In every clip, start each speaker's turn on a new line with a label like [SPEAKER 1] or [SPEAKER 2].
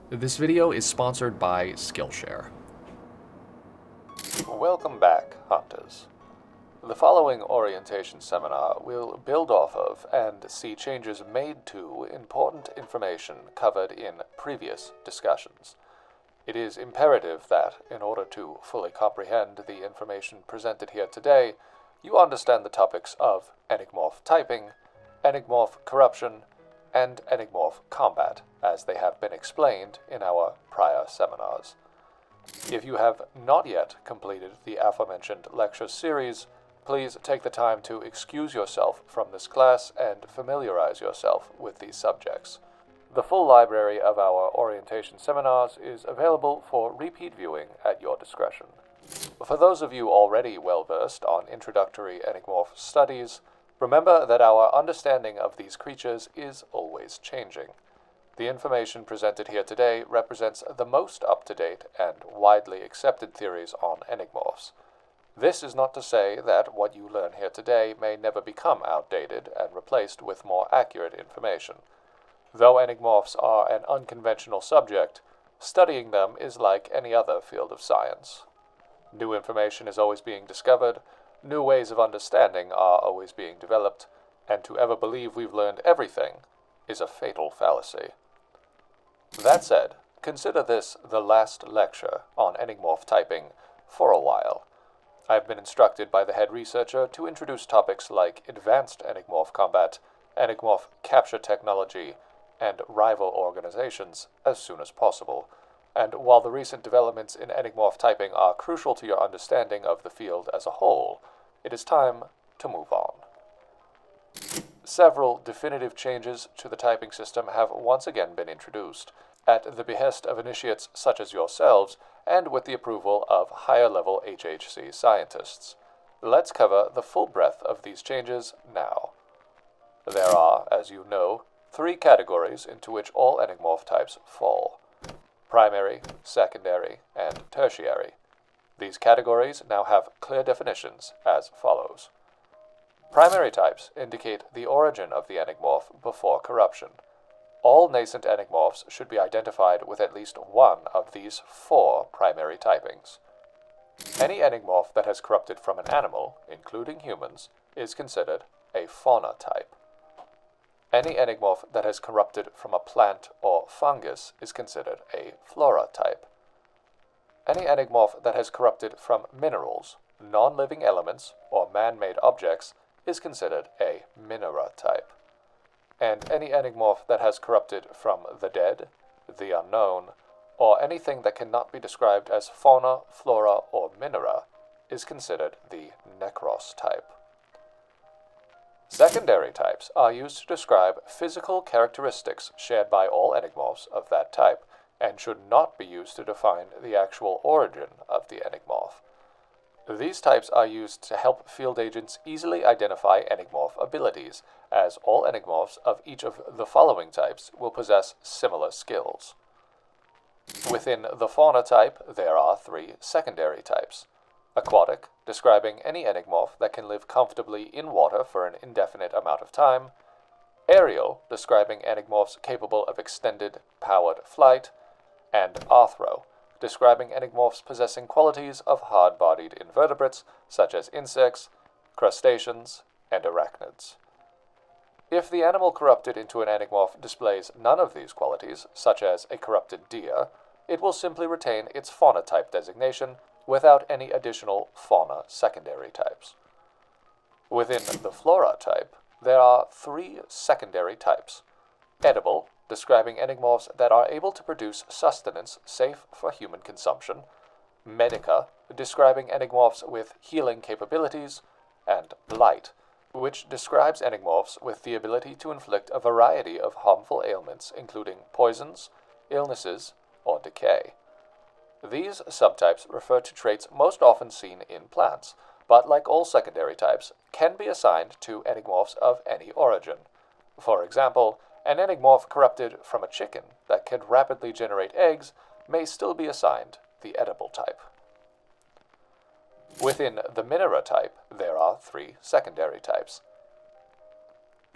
[SPEAKER 1] This video is sponsored by Skillshare.
[SPEAKER 2] Welcome back, Hunters. The following orientation seminar will build off of and see changes made to important information covered in previous discussions. It is imperative that, in order to fully comprehend the information presented here today, you understand the topics of Enigmorph typing, Enigmorph corruption, and Enigmorph combat, as they have been explained in our prior seminars. If you have not yet completed the aforementioned lecture series, please take the time to excuse yourself from this class and familiarize yourself with these subjects. The full library of our orientation seminars is available for repeat viewing at your discretion. For those of you already well-versed on introductory Enigmorph studies, remember that our understanding of these creatures is always changing. The information presented here today represents the most up-to-date and widely accepted theories on Enigmorphs. This is not to say that what you learn here today may never become outdated and replaced with more accurate information. Though Enigmorphs are an unconventional subject, studying them is like any other field of science. New information is always being discovered, new ways of understanding are always being developed, and to ever believe we've learned everything is a fatal fallacy. That said, consider this the last lecture on Enigmorph typing for a while. I've been instructed by the head researcher to introduce topics like advanced Enigmorph combat, Enigmorph capture technology, and rival organizations as soon as possible. And while the recent developments in Enigmorph typing are crucial to your understanding of the field as a whole, it is time to move on. Several definitive changes to the typing system have once again been introduced, at the behest of initiates such as yourselves, and with the approval of higher-level HHC scientists. Let's cover the full breadth of these changes now. There are, as you know, 3 categories into which all Enigmorph types fall: primary, secondary, and tertiary. These categories now have clear definitions as follows. Primary types indicate the origin of the Enigmorph before corruption. All nascent Enigmorphs should be identified with at least one of these 4 primary typings. Any Enigmorph that has corrupted from an animal, including humans, is considered a fauna type. Any Enigmorph that has corrupted from a plant or fungus is considered a flora type. Any Enigmorph that has corrupted from minerals, non-living elements, or man-made objects is considered a minera type. And any Enigmorph that has corrupted from the dead, the unknown, or anything that cannot be described as fauna, flora, or minera is considered the necros type. Secondary types are used to describe physical characteristics shared by all Enigmorphs of that type, and should not be used to define the actual origin of the Enigmorph. These types are used to help field agents easily identify Enigmorph abilities, as all Enigmorphs of each of the following types will possess similar skills. Within the fauna type, there are 3 secondary types: aquatic, describing any Enigmorph that can live comfortably in water for an indefinite amount of time; aerial, describing Enigmorphs capable of extended, powered flight; and arthro, describing Enigmorphs possessing qualities of hard-bodied invertebrates such as insects, crustaceans, and arachnids. If the animal corrupted into an Enigmorph displays none of these qualities, such as a corrupted deer, it will simply retain its fauna type designation without any additional fauna secondary types. Within the flora type, there are 3 secondary types: edible, describing Enigmorphs that are able to produce sustenance safe for human consumption; medica, describing Enigmorphs with healing capabilities; and blight, which describes Enigmorphs with the ability to inflict a variety of harmful ailments, including poisons, illnesses, or decay. These subtypes refer to traits most often seen in plants, but like all secondary types, can be assigned to Enigmorphs of any origin. For example, an Enigmorph corrupted from a chicken that can rapidly generate eggs may still be assigned the edible type. Within the minera type, there are 3 secondary types: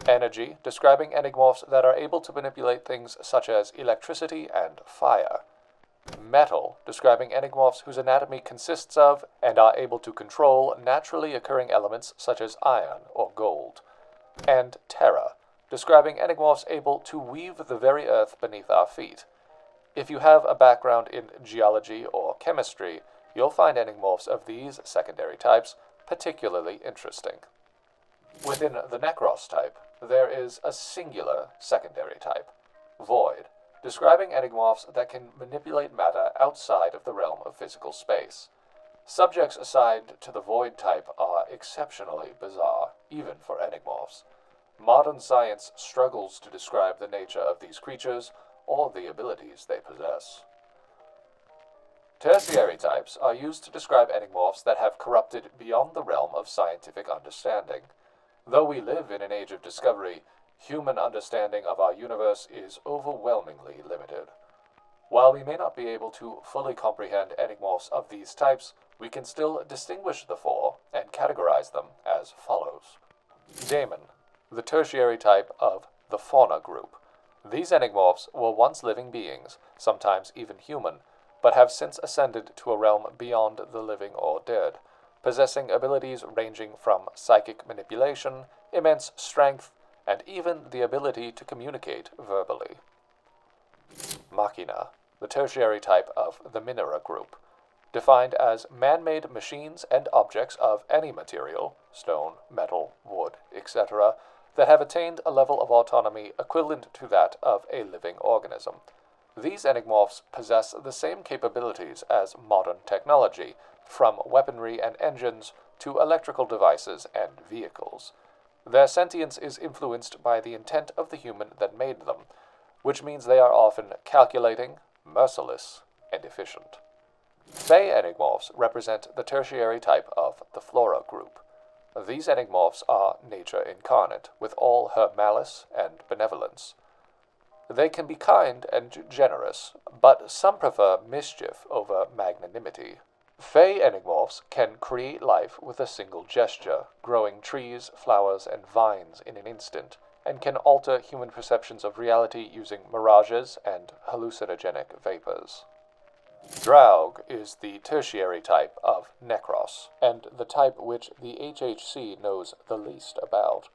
[SPEAKER 2] Energy, describing Enigmorphs that are able to manipulate things such as electricity and fire. Metal, describing Enigmorphs whose anatomy consists of and are able to control naturally occurring elements such as iron or gold. And Terra, describing Enigmorphs able to weave the very earth beneath our feet. If you have a background in geology or chemistry, you'll find Enigmorphs of these secondary types particularly interesting. Within the Necros type, there is a singular secondary type, Void, describing Enigmorphs that can manipulate matter outside of the realm of physical space. Subjects assigned to the Void type are exceptionally bizarre, even for Enigmorphs. Modern science struggles to describe the nature of these creatures or the abilities they possess. Tertiary types are used to describe Enigmorphs that have corrupted beyond the realm of scientific understanding. Though we live in an age of discovery, human understanding of our universe is overwhelmingly limited. While we may not be able to fully comprehend Enigmorphs of these types, we can still distinguish the four and categorize them as follows. Daemon, the tertiary type of the Fauna group. These Enigmorphs were once living beings, sometimes even human, but have since ascended to a realm beyond the living or dead, possessing abilities ranging from psychic manipulation, immense strength, and even the ability to communicate verbally. Machina, the tertiary type of the Minera group, defined as man-made machines and objects of any material, stone, metal, wood, etc., that have attained a level of autonomy equivalent to that of a living organism. These Enigmorphs possess the same capabilities as modern technology, from weaponry and engines to electrical devices and vehicles. Their sentience is influenced by the intent of the human that made them, which means they are often calculating, merciless, and efficient. Fey Enigmorphs represent the tertiary type of the Flora group. These Enigmorphs are nature incarnate, with all her malice and benevolence. They can be kind and generous, but some prefer mischief over magnanimity. Fey Enigmorphs can create life with a single gesture, growing trees, flowers, and vines in an instant, and can alter human perceptions of reality using mirages and hallucinogenic vapors. Draug is the tertiary type of Necros, and the type which the HHC knows the least about.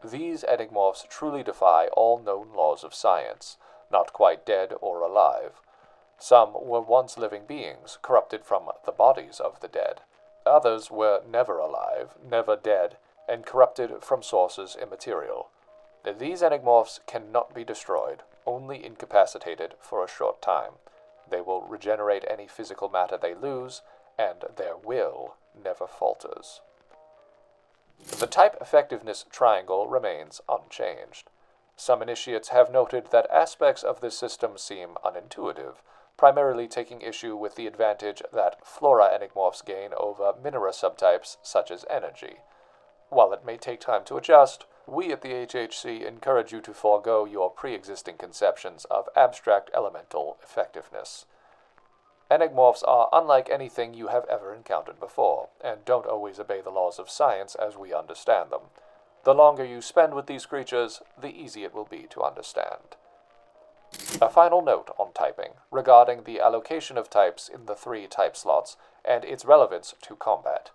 [SPEAKER 2] These Enigmorphs truly defy all known laws of science, not quite dead or alive. Some were once living beings, corrupted from the bodies of the dead. Others were never alive, never dead, and corrupted from sources immaterial. These Enigmorphs cannot be destroyed, only incapacitated for a short time. They will regenerate any physical matter they lose, and their will never falters. The type effectiveness triangle remains unchanged. Some initiates have noted that aspects of this system seem unintuitive, primarily taking issue with the advantage that Flora Enigmorphs gain over Minera subtypes such as energy. While it may take time to adjust, we at the HHC encourage you to forego your pre-existing conceptions of abstract elemental effectiveness. Enigmorphs are unlike anything you have ever encountered before, and don't always obey the laws of science as we understand them. The longer you spend with these creatures, the easier it will be to understand. A final note on typing, regarding the allocation of types in the 3 type slots, and its relevance to combat.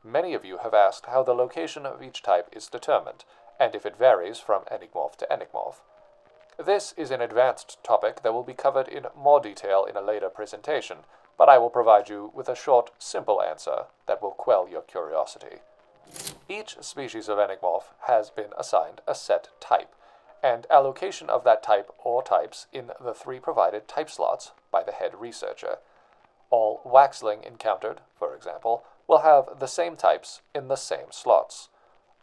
[SPEAKER 2] Many of you have asked how the location of each type is determined, and if it varies from Enigmorph to Enigmorph. This is an advanced topic that will be covered in more detail in a later presentation, but I will provide you with a short, simple answer that will quell your curiosity. Each species of Enigmorph has been assigned a set type, and allocation of that type or types in the 3 provided type slots by the head researcher. All Waxling encountered, for example, will have the same types in the same slots.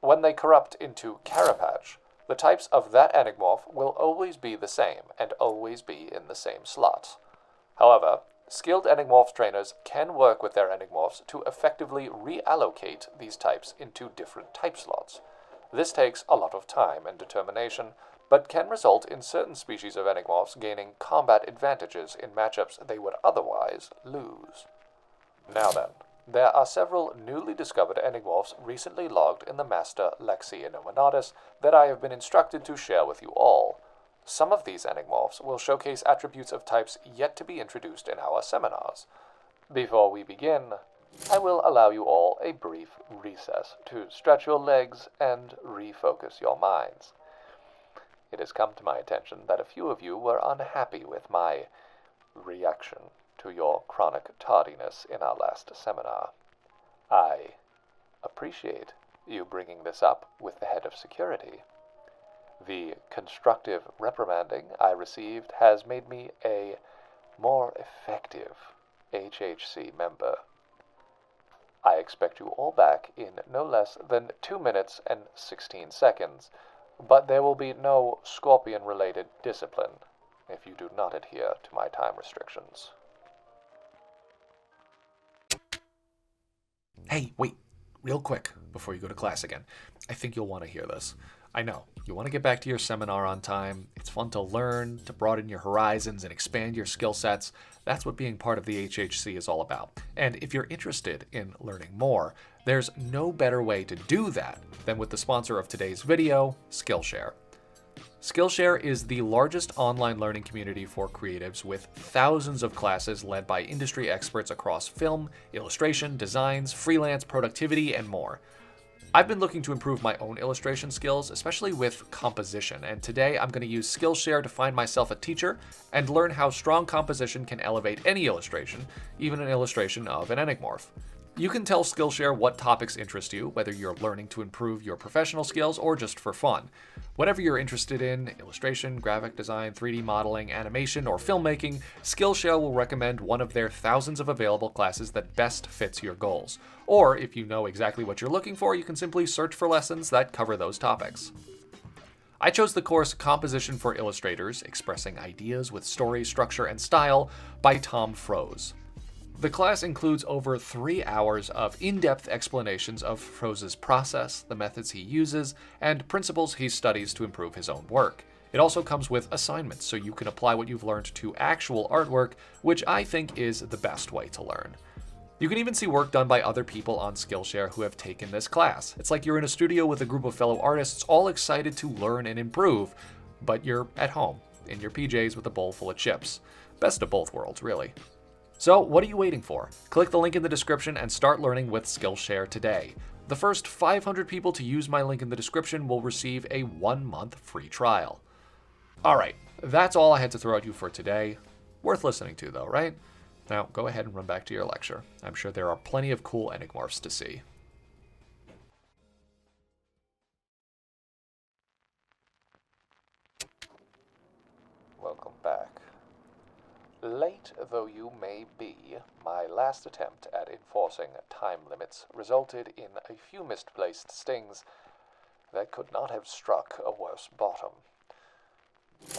[SPEAKER 2] When they corrupt into Carapace, the types of that Enigmorph will always be the same and always be in the same slots. However, skilled Enigmorphs trainers can work with their Enigmorphs to effectively reallocate these types into different type slots. This takes a lot of time and determination, but can result in certain species of Enigmorphs gaining combat advantages in matchups they would otherwise lose. Now then, There are several newly discovered Enigmorphs recently logged in the Master Lexi Illuminatus that I have been instructed to share with you all. Some of these Enigmorphs will showcase attributes of types yet to be introduced in our seminars. Before we begin, I will allow you all a brief recess to stretch your legs and refocus your minds. It has come to my attention that a few of you were unhappy with my reaction to your chronic tardiness in our last seminar. I appreciate you bringing this up with the head of security. The constructive reprimanding I received has made me a more effective HHC member. I expect you all back in no less than 2 minutes and 16 seconds, but there will be no Scorpion-related discipline if you do not adhere to my time restrictions.
[SPEAKER 1] Hey, wait, real quick, before you go to class again. I think you'll want to hear this. I know, you want to get back to your seminar on time. It's fun to learn, to broaden your horizons and expand your skill sets. That's what being part of the HHC is all about. And if you're interested in learning more, there's no better way to do that than with the sponsor of today's video, Skillshare. Skillshare is the largest online learning community for creatives with thousands of classes led by industry experts across film, illustration, designs, freelance, productivity, and more. I've been looking to improve my own illustration skills, especially with composition, and today I'm going to use Skillshare to find myself a teacher and learn how strong composition can elevate any illustration, even an illustration of an Enigmorph. You can tell Skillshare what topics interest you, whether you're learning to improve your professional skills or just for fun. Whatever you're interested in, illustration, graphic design, 3D modeling, animation, or filmmaking, Skillshare will recommend one of their thousands of available classes that best fits your goals. Or, if you know exactly what you're looking for, you can simply search for lessons that cover those topics. I chose the course Composition for Illustrators, Expressing Ideas with Story, Structure, and Style by Tom Froese. The class includes over 3 hours of in-depth explanations of Froese's process, the methods he uses, and principles he studies to improve his own work. It also comes with assignments, so you can apply what you've learned to actual artwork, which I think is the best way to learn. You can even see work done by other people on Skillshare who have taken this class. It's like you're in a studio with a group of fellow artists all excited to learn and improve, but you're at home, in your PJs with a bowl full of chips. Best of both worlds, really. So, what are you waiting for? Click the link in the description and start learning with Skillshare today. The first 500 people to use my link in the description will receive a 1-month free trial. Alright, that's all I had to throw at you for today. Worth listening to though, right? Now, go ahead and run back to your lecture. I'm sure there are plenty of cool Enigmorphs to see.
[SPEAKER 2] Welcome back. Late though you may be, my last attempt at enforcing time limits resulted in a few misplaced stings that could not have struck a worse bottom.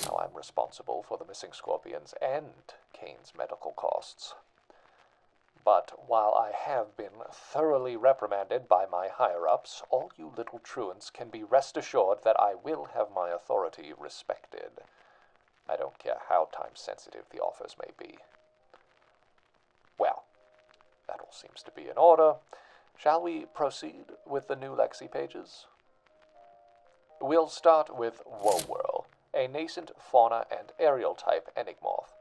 [SPEAKER 2] Now I'm responsible for the missing scorpions and Kane's medical costs. But while I have been thoroughly reprimanded by my higher-ups, all you little truants can be rest assured that I will have my authority respected. I don't care how time-sensitive the offers may be. Well, that all seems to be in order. Shall we proceed with the new Lexi pages? We'll start with Woewhorl, a nascent fauna and aerial type Enigmorph.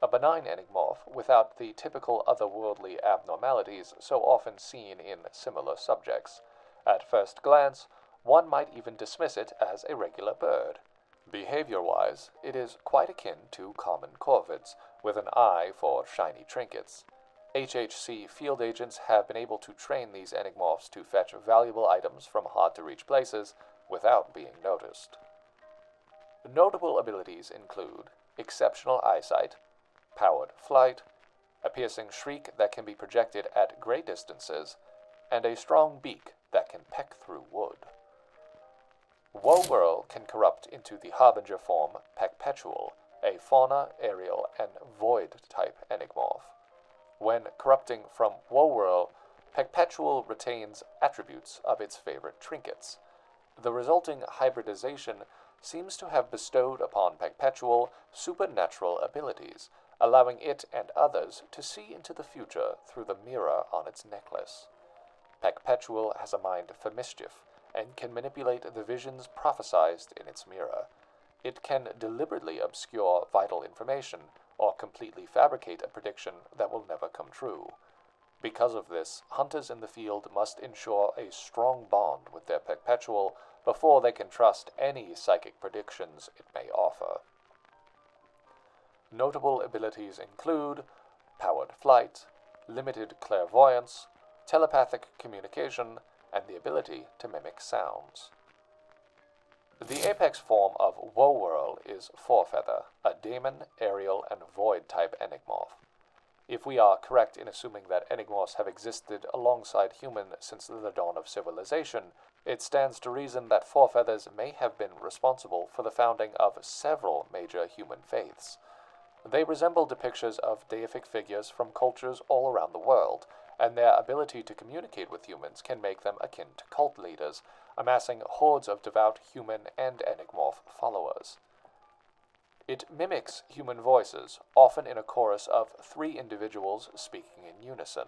[SPEAKER 2] A benign Enigmorph without the typical otherworldly abnormalities so often seen in similar subjects. At first glance, one might even dismiss it as a regular bird. Behavior-wise, it is quite akin to common corvids, with an eye for shiny trinkets. HHC field agents have been able to train these Enigmorphs to fetch valuable items from hard-to-reach places without being noticed. Notable abilities include exceptional eyesight, powered flight, a piercing shriek that can be projected at great distances, and a strong beak that can peck through wood. Woewhorl can corrupt into the Harbinger form Peckpetual, a fauna, aerial, and void type Enigmorph. When corrupting from Woewhorl, Peckpetual retains attributes of its favorite trinkets. The resulting hybridization seems to have bestowed upon Peckpetual supernatural abilities, allowing it and others to see into the future through the mirror on its necklace. Peckpetual has a mind for mischief, and can manipulate the visions prophesized in its mirror. It can deliberately obscure vital information, or completely fabricate a prediction that will never come true. Because of this, hunters in the field must ensure a strong bond with their Peckpetual before they can trust any psychic predictions it may offer. Notable abilities include powered flight, limited clairvoyance, telepathic communication, and the ability to mimic sounds. The apex form of Woewhorl is Forefeather, a demon, aerial, and void type Enigmorph. If we are correct in assuming that Enigmorphs have existed alongside human since the dawn of civilization, it stands to reason that Forefeathers may have been responsible for the founding of several major human faiths. They resemble depictions of deific figures from cultures all around the world, and their ability to communicate with humans can make them akin to cult leaders, amassing hordes of devout human and Enigmorph followers. It mimics human voices, often in a chorus of 3 individuals speaking in unison.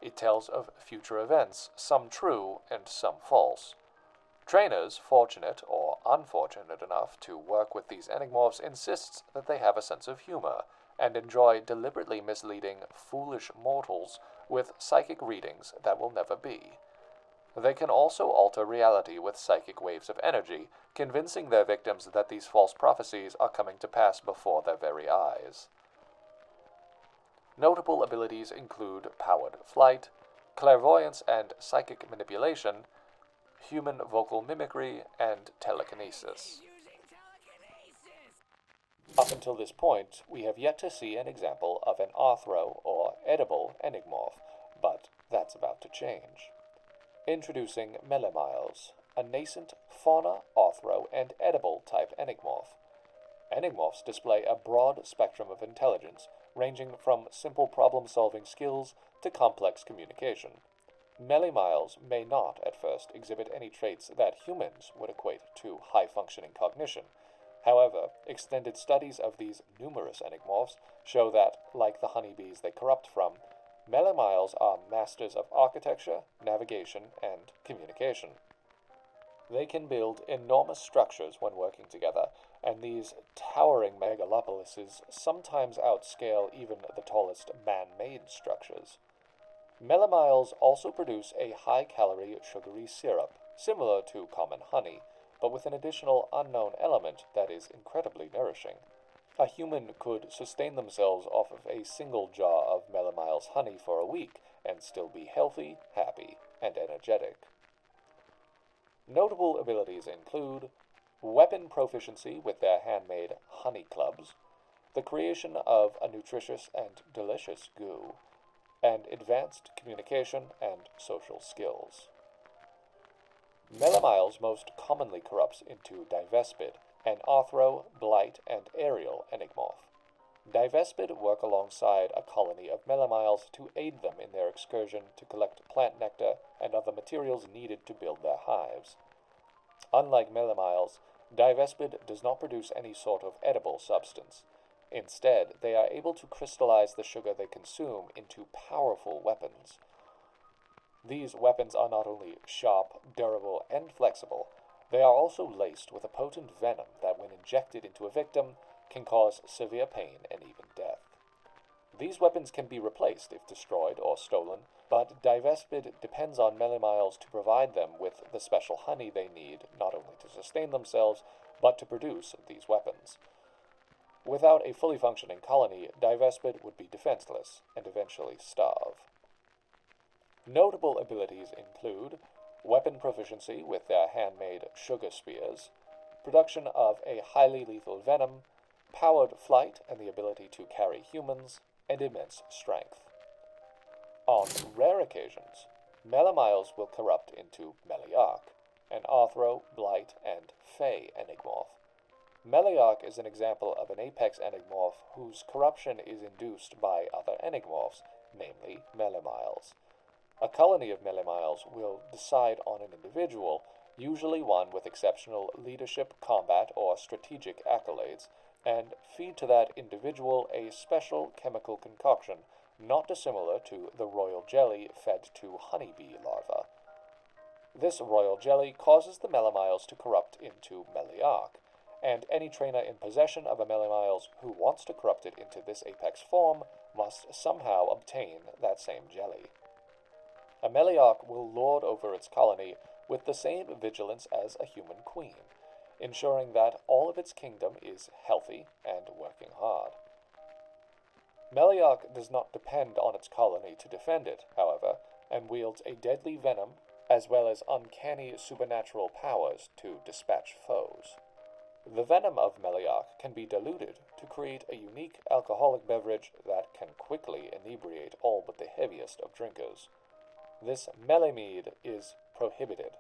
[SPEAKER 2] It tells of future events, some true and some false. Trainers, fortunate or unfortunate enough to work with these Enigmorphs, insists that they have a sense of humor, and enjoy deliberately misleading foolish mortals with psychic readings that will never be. They can also alter reality with psychic waves of energy, convincing their victims that these false prophecies are coming to pass before their very eyes. Notable abilities include powered flight, clairvoyance and psychic manipulation, human vocal mimicry, and telekinesis. Up until this point, we have yet to see an example of an arthro or edible Enigmorph, but that's about to change. Introducing Melimiles, a nascent fauna, arthro, and edible type Enigmorph. Enigmorphs display a broad spectrum of intelligence, ranging from simple problem-solving skills to complex communication. Melimiles may not, at first, exhibit any traits that humans would equate to high-functioning cognition. However, extended studies of these numerous Enigmorphs show that, like the honeybees they corrupt from, Melimiles are masters of architecture, navigation, and communication. They can build enormous structures when working together, and these towering megalopolises sometimes outscale even the tallest man-made structures. Melimiles also produce a high-calorie sugary syrup, similar to common honey, but with an additional unknown element that is incredibly nourishing. A human could sustain themselves off of a single jar of Melimiles honey for a week and still be healthy, happy, and energetic. Notable abilities include weapon proficiency with their handmade honey clubs, the creation of a nutritious and delicious goo, and advanced communication and social skills. Melimiles most commonly corrupts into Divespid, an arthro, blight, and aerial Enigmorph. Divespid work alongside a colony of Melimiles to aid them in their excursion to collect plant nectar and other materials needed to build their hives. Unlike Melimiles, Divespid does not produce any sort of edible substance. Instead, they are able to crystallize the sugar they consume into powerful weapons. These weapons are not only sharp, durable, and flexible, they are also laced with a potent venom that, when injected into a victim, can cause severe pain and even death. These weapons can be replaced if destroyed or stolen, but Divespid depends on Melimiles to provide them with the special honey they need not only to sustain themselves, but to produce these weapons. Without a fully functioning colony, Divespid would be defenseless and eventually starve. Notable abilities include weapon proficiency with their handmade sugar spears, production of a highly lethal venom, powered flight and the ability to carry humans, and immense strength. On rare occasions, Melimiles will corrupt into Meliarch, an arthro, blight, and fey Enigmorph. Meliarch is an example of an apex Enigmorph whose corruption is induced by other Enigmorphs, namely Melimiles. A colony of Melimiles will decide on an individual, usually one with exceptional leadership, combat, or strategic accolades, and feed to that individual a special chemical concoction not dissimilar to the royal jelly fed to honeybee larvae. This royal jelly causes the Melimiles to corrupt into Meliarch, and any trainer in possession of a Melimiles who wants to corrupt it into this apex form must somehow obtain that same jelly. A Meliarch will lord over its colony with the same vigilance as a human queen, ensuring that all of its kingdom is healthy and working hard. Meliarch does not depend on its colony to defend it, however, and wields a deadly venom as well as uncanny supernatural powers to dispatch foes. The venom of Meliarch can be diluted to create a unique alcoholic beverage that can quickly inebriate all but the heaviest of drinkers. This Melimede is prohibited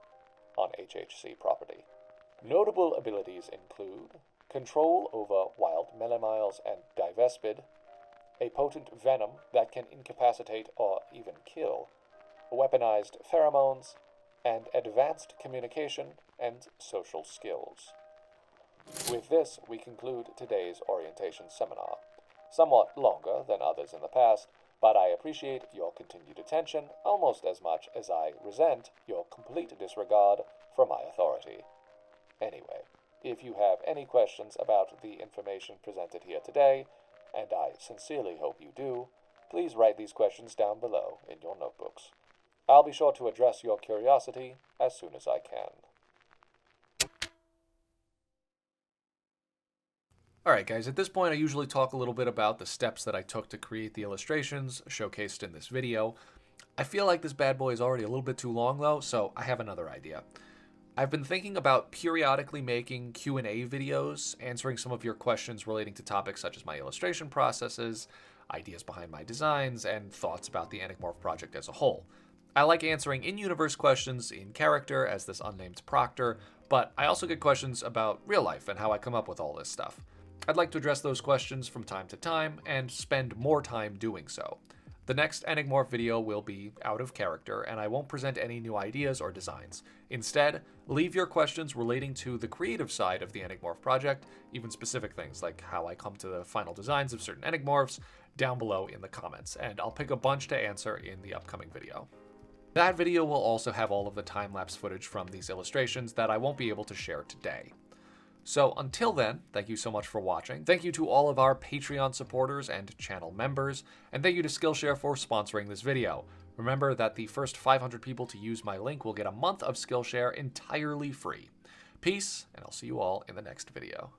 [SPEAKER 2] on HHC property. Notable abilities include control over wild Melimiles and Divespid, a potent venom that can incapacitate or even kill, weaponized pheromones, and advanced communication and social skills. With this, we conclude today's orientation seminar. Somewhat longer than others in the past, but I appreciate your continued attention almost as much as I resent your complete disregard for my authority. Anyway, if you have any questions about the information presented here today, and I sincerely hope you do, please write these questions down below in your notebooks. I'll be sure to address your curiosity as soon as I can.
[SPEAKER 1] Alright guys, at this point I usually talk a little bit about the steps that I took to create the illustrations showcased in this video. I feel like this bad boy is already a little bit too long though, so I have another idea. I've been thinking about periodically making Q&A videos, answering some of your questions relating to topics such as my illustration processes, ideas behind my designs, and thoughts about the Enigmorph project as a whole. I like answering in-universe questions in character as this unnamed Proctor, but I also get questions about real life and how I come up with all this stuff. I'd like to address those questions from time to time and spend more time doing so. The next Enigmorph video will be out of character, and I won't present any new ideas or designs. Instead, leave your questions relating to the creative side of the Enigmorph project, even specific things like how I come to the final designs of certain Enigmorphs, down below in the comments, and I'll pick a bunch to answer in the upcoming video. That video will also have all of the time-lapse footage from these illustrations that I won't be able to share today. So until then, thank you so much for watching. Thank you to all of our Patreon supporters and channel members, and thank you to Skillshare for sponsoring this video. Remember that the first 500 people to use my link will get a month of Skillshare entirely free. Peace, and I'll see you all in the next video.